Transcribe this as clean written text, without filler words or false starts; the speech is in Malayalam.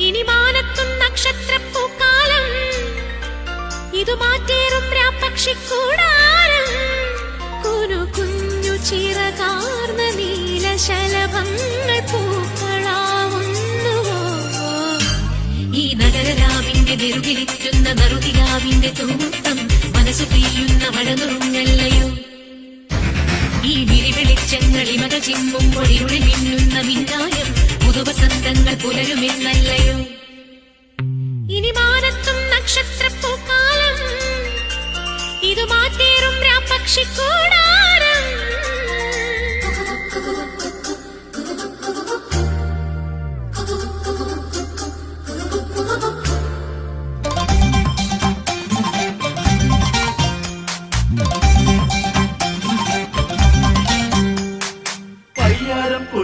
ഇനി മാനത്തും നക്ഷത്രപ്പൂക്കാലം, ഇതു മാറ്റേറും രാപ്പക്ഷിക്കൂടാരം. കുനു കുഞ്ഞു ചിറകാർന്ന നീലശലഭങ്ങൾ പൂക്കളാവുന്നുവോ. ഈ നഗരരാവിന്റെ നെറുകിലിറ്റുന്ന നറുതിരാവിന്റെ തൂത്തം മനസ്സു പെയ്യുന്ന മഴനുറുങ്ങല്ലയോ. ഈ വിരിവെളിച്ചങ്ങൾ ഇമക ചിമ്മുമ്പോൾ ഇരുളിൽ മിന്നുന്ന മിന്നായം പുതുവസന്തങ്ങൾ പുലരുമെന്നല്ലയോ. ഇനി മാനത്തും നക്ഷത്രപ്പൂക്കാലം, ഇതു മാറ്റേറും രാപ്പക്ഷിക്കൂ